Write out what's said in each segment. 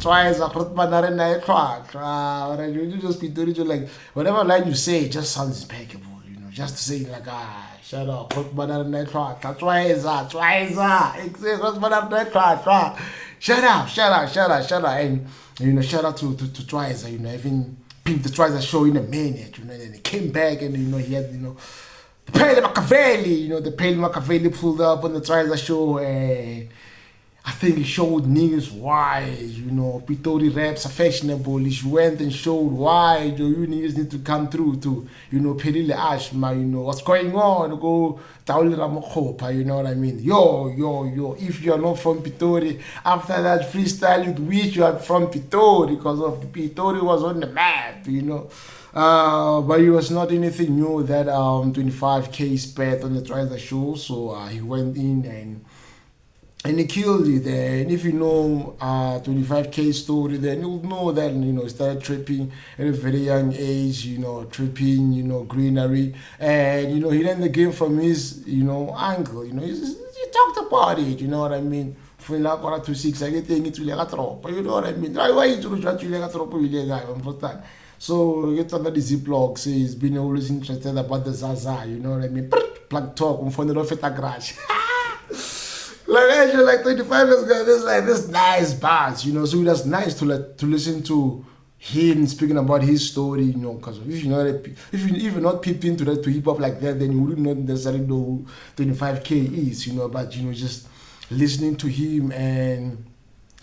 Tswayza you just Pitori, you like whatever line you say, it just sounds impeccable. Just to say like shut up, Tswayza, shut up, and shout out to Tswayza, even peeped the Tswayza show in a minute, and then he came back and he had the Pale Machiavelli, the Pale Machiavelli pulled up on the Tswayza show. I think he showed niggas why, Pitori raps are fashionable. He went and showed why, you niggas need to come through to, Pelile Ashma, what's going on, go Taulira Mokopa, you know what I mean? Yo, if you're not from Pitori, after that freestyle, you'd wish you are from Pitori, because of the Pitori was on the map, but it was not anything new that 25K spent on the Tswayza show, so he went in and he killed it. And if you know 25K story, then you'll know that he started tripping at a very young age. Tripping, greenery, and he learned the game from his uncle. He talked about it. You know what I mean? For like 26, I get it to like a you know what I mean? Why you to like a guy? Understand? So get under the Ziploc. Say he's been always interested about the Zaza. You know what I mean? Plug talk. I'm from the Rofeta garage. Like actually, like 25 years ago, there's like this nice bars, so it was nice to listen to him speaking about his story, because if you're not peeped into that to hip hop like that, then you wouldn't not necessarily know who 25K is, but just listening to him and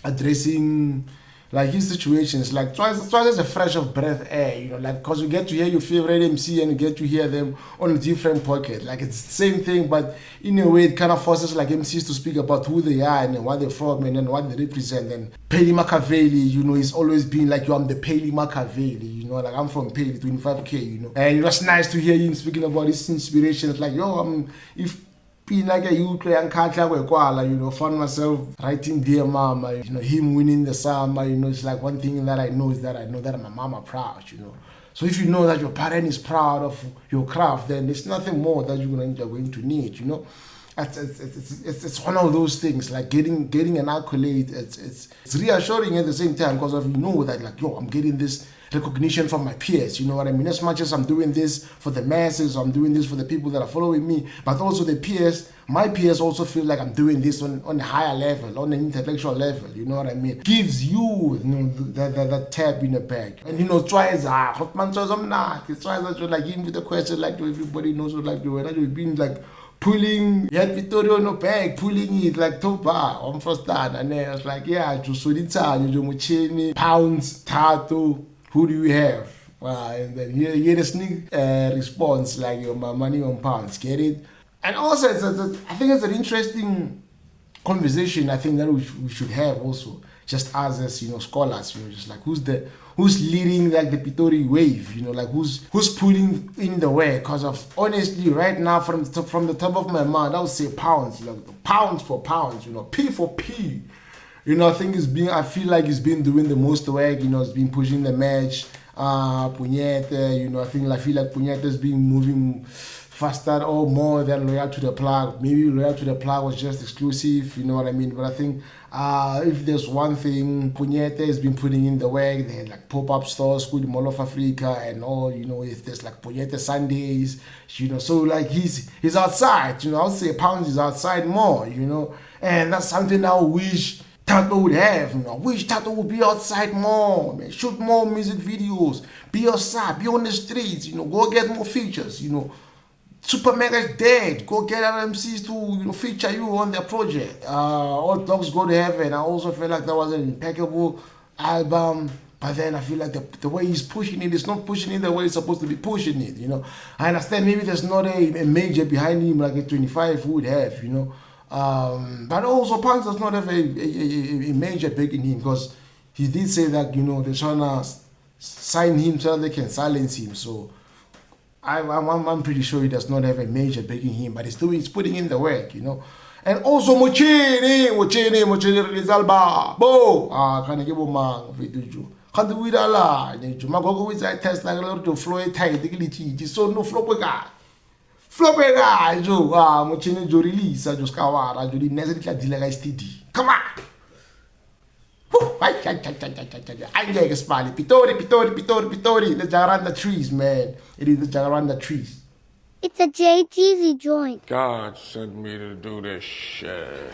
addressing like his situations, like twice a fresh of breath air, because you get to hear your favorite MC and you get to hear them on a different pocket. Like it's the same thing, but in a way it kind of forces like MCs to speak about who they are and where they're from and then what they represent. And Pele Machiavelli, he's always been like, I'm the Pele Machiavelli, like I'm from Pele, 25K, and it was nice to hear him speaking about his inspirations, like, if like a youth and found myself writing Dear Mama, him winning the summer, it's like one thing that I know is that I know that my mama proud, So if you know that your parent is proud of your craft, then there's nothing more that you're going to need, It's one of those things, like getting an accolade, it's reassuring at the same time, because of that like, I'm getting this recognition from my peers, you know what I mean? As much as I'm doing this for the masses, I'm doing this for the people that are following me, but also my peers also feel like I'm doing this on a higher level, on an intellectual level, you know what I mean? Gives you, that tap in the back. And Tswayza, Hotman Tswayza, like him with the question, like everybody knows what like when I've been like pulling, you had Pitori on your back, pulling it like Topa on first time, and then I was like, just pounds, tattoo. Who do you have? And then you get a sneak response like, my money on pounds, get it? And also, I think it's an interesting conversation. I think that we should have also, just as scholars, just like who's leading like the Pitori wave, like who's putting in the way? Because of honestly, right now from the top of my mind, I would say pounds, pounds for pounds, P for P. I feel like he's been doing the most work, he's been pushing the match. Punyete, I feel like Punyete's been moving faster or more than Loyal to the Plug. Maybe Loyal to the Plug was just exclusive, you know what I mean? But I think if there's one thing, Punyete has been putting in the work. They had like pop-up stores, Good Mall of Africa and all, if there's like Punyete Sundays, so like he's outside, I would say Pounds is outside more, and that's something I wish Tato would have, I wish Tato would be outside more, man. Shoot more music videos, be outside, be on the streets, go get more features, Super Mega's dead, go get RMCs to feature you on their project. All Dogs Go to Heaven, I also feel like that was an impeccable album, but then I feel like the way he's pushing it is not pushing it the way he's supposed to be pushing it, I understand maybe there's not a major behind him like a 25 would have, but also Pants does not have a major back in him, because he did say that they're trying to sign him so they can silence him. So I'm pretty sure he does not have a major backing him, but he's putting in the work, And also Mochini release alba. Bo can give man video. Can't do it a lot. Mago with that test like a lot to flow a tight dignity. So no flopega. Flopega, Joe. Mochini release. I just cover. I do the necessary like STD. Come on. Angeke sibale. Pitori. The Jacaranda trees, man. It is the Jacaranda trees. It's a JTZ joint. God sent me to do this shit.